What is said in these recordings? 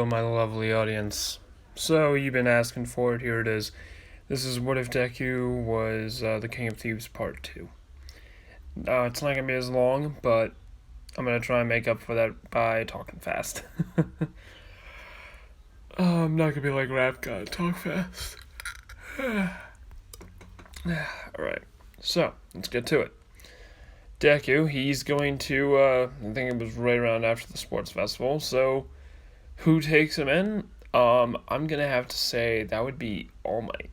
Hello, my lovely audience. So, you've been asking for it, here it is. This is What If Deku was the King of Thieves Part 2. It's not going to be as long, but I'm going to try and make up for that by talking fast. I'm not going to be like Rap God, talk fast. Alright, so, let's get to it. Deku, he's going to, I think it was right around after the sports festival, so who takes him in? I'm gonna have to say that would be All Might.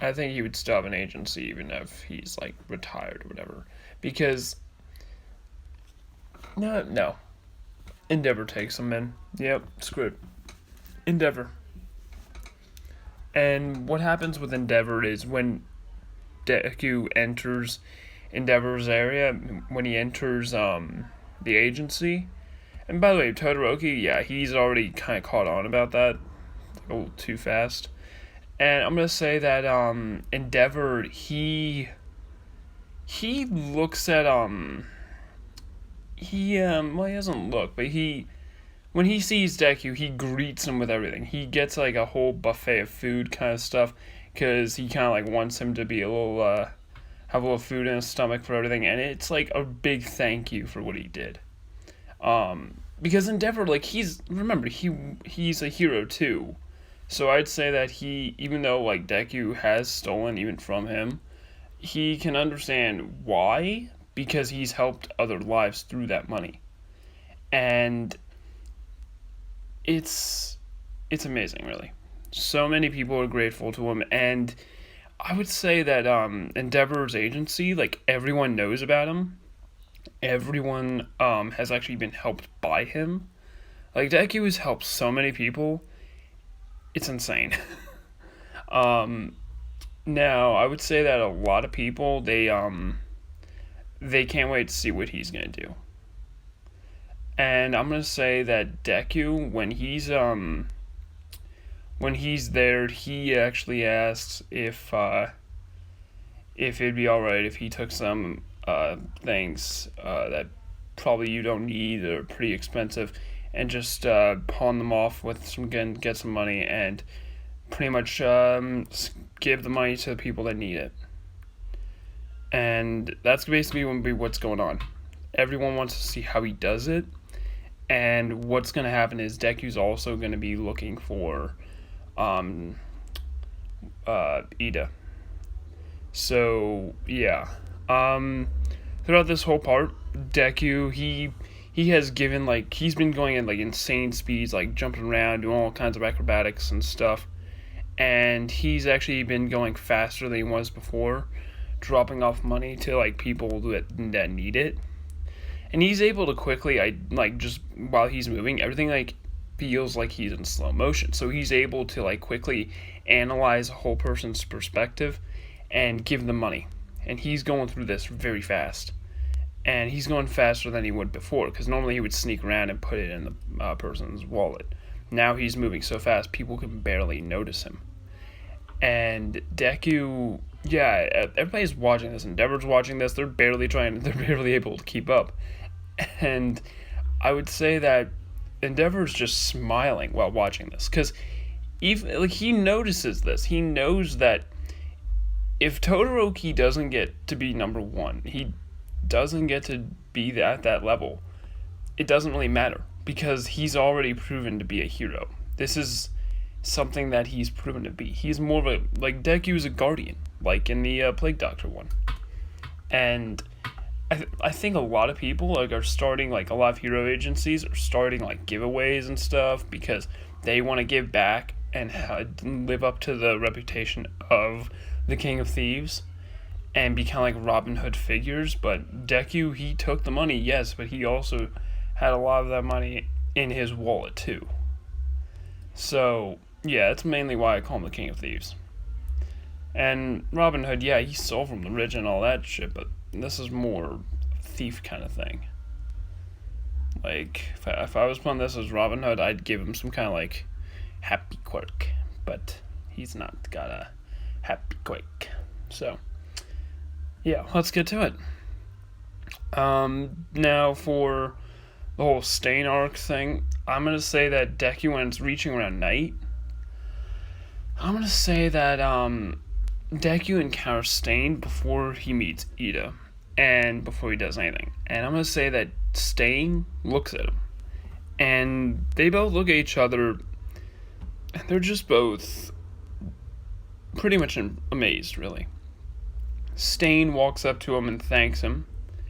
I think he would still have an agency even if he's like retired or whatever. Because no. Endeavor takes him in. Yep, screwed. Endeavor. And what happens with Endeavor is when Deku enters Endeavor's area, when he enters the agency. And by the way, Todoroki, yeah, he's already kind of caught on about that a little too fast. And I'm gonna say that Endeavor, he looks at he doesn't look, but when he sees Deku, he greets him with everything. He gets like a whole buffet of food kind of stuff because he kind of like wants him to be a little have a little food in his stomach for everything, and it's like a big thank you for what he did. Because Endeavor, like, he's a hero too. So I'd say that he, even though, like, Deku has stolen even from him, he can understand why, because he's helped other lives through that money. And it's amazing, really. So many people are grateful to him, and I would say that Endeavor's agency, like, everyone knows about him. Everyone has actually been helped by him. Like, Deku has helped so many people. It's insane. Now, I would say that a lot of people, they can't wait to see what he's going to do. And I'm going to say that Deku, when he's there, he actually asks if it'd be alright if he took some things that probably you don't need or are pretty expensive, and just pawn them off with get some money, and pretty much give the money to the people that need it. And that's basically going to be what's going on. Everyone wants to see how he does it, and what's going to happen is Deku's also going to be looking for Ida. So yeah. Throughout this whole part, Deku, he has given, like, he's been going at, like, insane speeds, like, jumping around, doing all kinds of acrobatics and stuff, and he's actually been going faster than he was before, dropping off money to, like, people that need it, and he's able to quickly, just while he's moving, everything, like, feels like he's in slow motion, so he's able to, like, quickly analyze a whole person's perspective and give them money. And he's going through this very fast. And he's going faster than he would before, because normally he would sneak around and put it in the person's wallet. Now he's moving so fast, people can barely notice him. And Deku, yeah, everybody's watching this. Endeavor's watching this. They're barely able to keep up. And I would say that Endeavor's just smiling while watching this, because he notices this. He knows that if Todoroki doesn't get to be number one, he doesn't get to be at that level, it doesn't really matter, because he's already proven to be a hero. This is something that he's proven to be. He's more of a, like, Deku's a guardian, like in the Plague Doctor one. And I think a lot of people, like, are starting, like, a lot of hero agencies are starting, like, giveaways and stuff, because they want to give back and live up to the reputation of the King of Thieves and be kind of like Robin Hood figures. But Deku, he took the money, yes, but he also had a lot of that money in his wallet too. So yeah, that's mainly why I call him the King of Thieves. And Robin Hood, yeah, he stole from the rich and all that shit, but this is more thief kind of thing. Like, if I was playing this as Robin Hood, I'd give him some kind of like happy quirk, but he's not got a happy quake. So yeah, let's get to it. Now for the whole Stain arc thing, I'm gonna say that Deku, when it's reaching around night, I'm gonna say that Deku encounters Stain before he meets Ida, and before he does anything. And I'm gonna say that Stain looks at him, and they both look at each other, and they're just both pretty much amazed, really. Stain walks up to him and thanks him.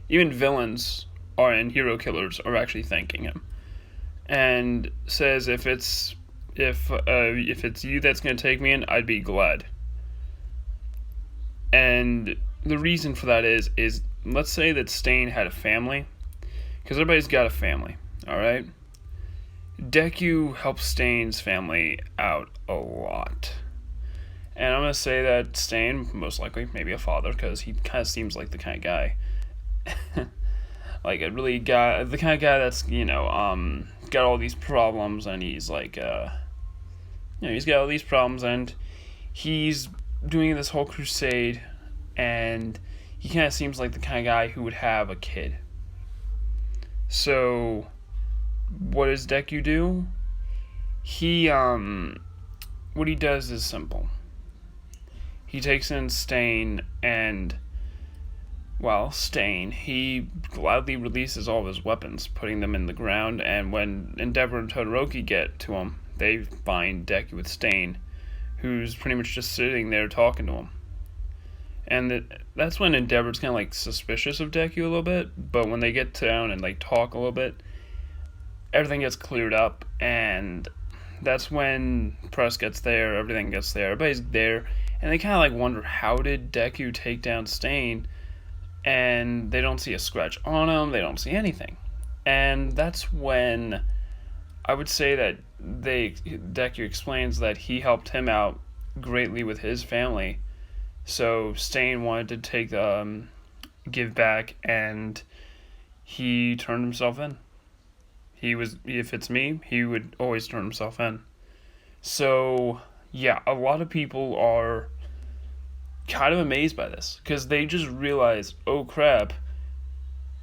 Even villains and hero killers are actually thanking him, and says, if it's you that's gonna take me in, I'd be glad. And the reason for that is let's say that Stain had a family, because everybody's got a family, all right. Deku helps Stain's family out a lot. And I'm gonna say that Stain, most likely, maybe a father, because he kind of seems like the kind of guy, like a really guy, the kind of guy that's got all these problems, and he's like, he's got all these problems, and he's doing this whole crusade, and he kind of seems like the kind of guy who would have a kid. So, what does Deku do? He what he does is simple. He takes in Stain, and, well, Stain, he gladly releases all of his weapons, putting them in the ground, and when Endeavor and Todoroki get to him, they find Deku with Stain, who's pretty much just sitting there talking to him. And that's when Endeavor's kind of like suspicious of Deku a little bit, but when they get down and like talk a little bit, everything gets cleared up, and that's when press gets there, everything gets there, everybody's there, and they kind of like wonder, how did Deku take down Stain? And they don't see a scratch on him, they don't see anything. And that's when I would say that Deku explains that he helped him out greatly with his family. So Stain wanted to take give back, and he turned himself in. If it's me, he would always turn himself in. So yeah, a lot of people are kind of amazed by this, because they just realize, oh crap,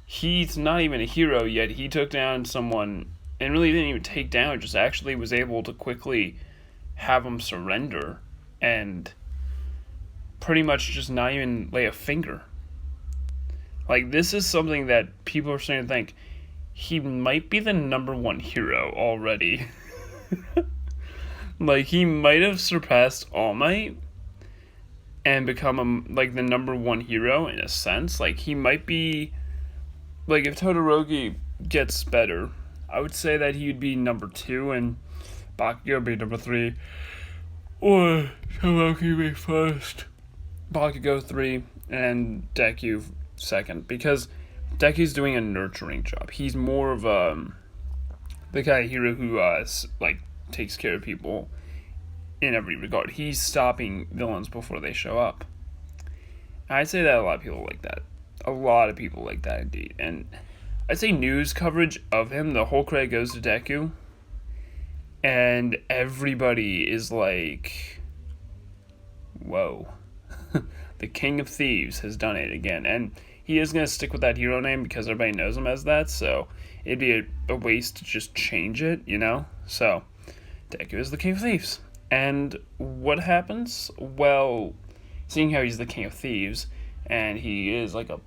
he's not even a hero yet. He took down someone, and really didn't even take down, just actually was able to quickly have him surrender, and pretty much just not even lay a finger. Like, this is something that people are starting to think, he might be the number one hero already. Like, he might have surpassed All Might and become the number one hero in a sense. Like, he might be, like, if Todoroki gets better, I would say that he would be number 2 and Bakugo would be number 3, or Todoroki be first, Bakugo 3, and Deku 2nd, because Deku's doing a nurturing job. He's more of the kind of hero who takes care of people in every regard. He's stopping villains before they show up. I'd say that a lot of people like that. A lot of people like that indeed. And I'd say news coverage of him, the whole credit goes to Deku, and everybody is like, whoa. The King of Thieves has done it again. And he is going to stick with that hero name because everybody knows him as that, so it'd be a waste to just change it, So, Deku is the King of Thieves. And what happens? Well, seeing how he's the King of Thieves, and he is like a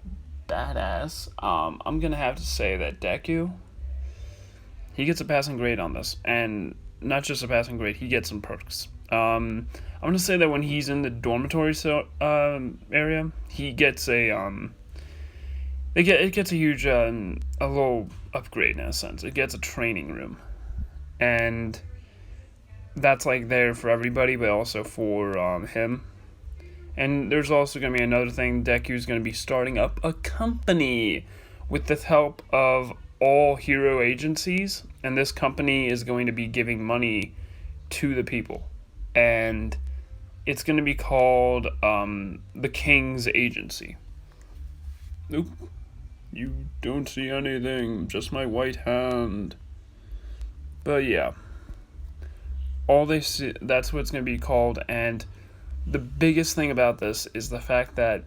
badass, I'm going to have to say that Deku, he gets a passing grade on this. And not just a passing grade, he gets some perks. I'm going to say that when he's in the dormitory area, he gets it gets a huge, a little upgrade in a sense. It gets a training room. And that's there for everybody, but also for him. And there's also going to be another thing. Deku's going to be starting up a company with the help of all hero agencies. And this company is going to be giving money to the people. And it's going to be called the King's Agency. Nope. You don't see anything, just my white hand. But yeah, all they see, that's what it's going to be called. And the biggest thing about this is the fact that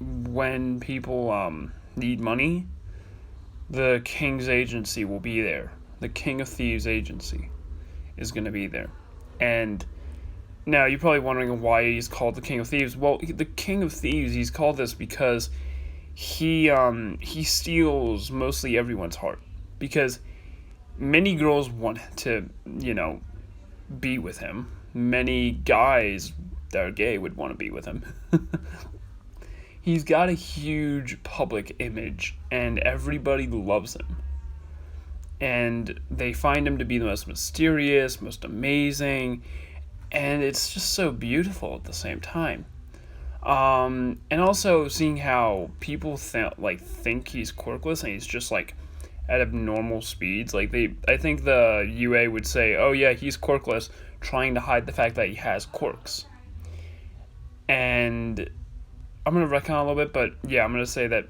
when people need money, the King's Agency will be there. The King of Thieves Agency is going to be there. And now you're probably wondering why he's called the King of Thieves. Well, the King of Thieves, he's called this because he steals mostly everyone's heart, because many girls want to, be with him. Many guys that are gay would want to be with him. He's got a huge public image, and everybody loves him. And they find him to be the most mysterious, most amazing, and it's just so beautiful at the same time. And also seeing how people think he's quirkless and he's just like at abnormal speeds. I think the UA would say, "Oh yeah, he's quirkless," trying to hide the fact that he has quirks. And I'm gonna retcon a little bit, but yeah, I'm gonna say that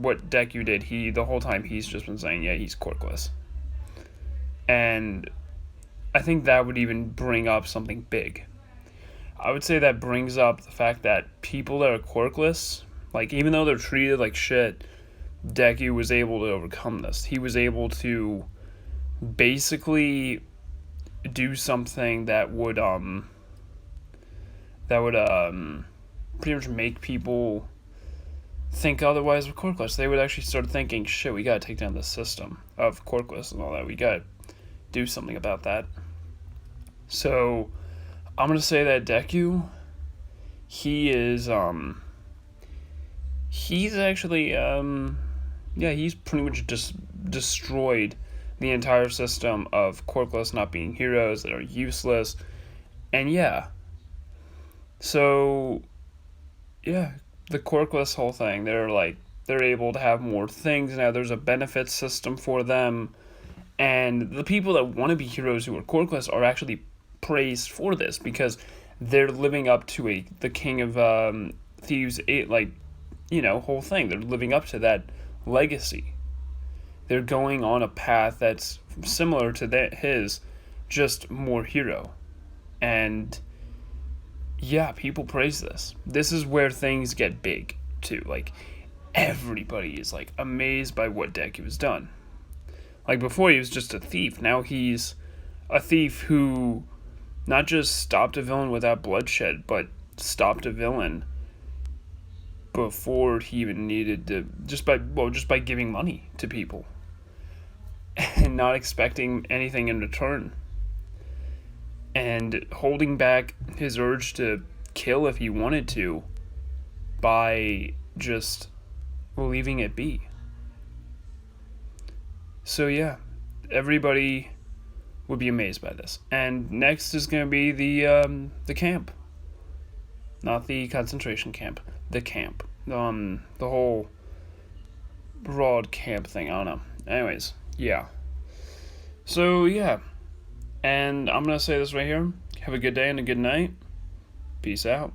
what Deku did, the whole time he's just been saying, yeah, he's quirkless. And I think that would even bring up something big. I would say that brings up the fact that people that are quirkless, even though they're treated like shit, Deku was able to overcome this. He was able to basically do something that would pretty much make people think otherwise of quirkless. They would actually start thinking, shit, we gotta take down the system of quirkless and all that. We gotta do something about that. So I'm gonna say that Deku, he's actually he's pretty much just destroyed the entire system of quirkless not being heroes that are useless. And so the quirkless whole thing, they're able to have more things now. There's a benefit system for them, and the people that want to be heroes who are quirkless are actually praised for this, because they're living up to the King of Thieves whole thing. They're living up to that legacy. They're going on a path that's similar to his, just more hero. And people praise this. This is where things get big too. Everybody is amazed by what Deku has done. Before he was just a thief. Now he's a thief who not just stopped a villain without bloodshed, but stopped a villain before he even needed to, just by giving money to people and not expecting anything in return, and holding back his urge to kill if he wanted to by just leaving it be. So everybody would be amazed by this. And next is going to be the camp, not the concentration camp, the camp, the whole broad camp thing. I don't know. Anyways, so and I'm gonna say this right here. Have a good day and a good night. Peace out.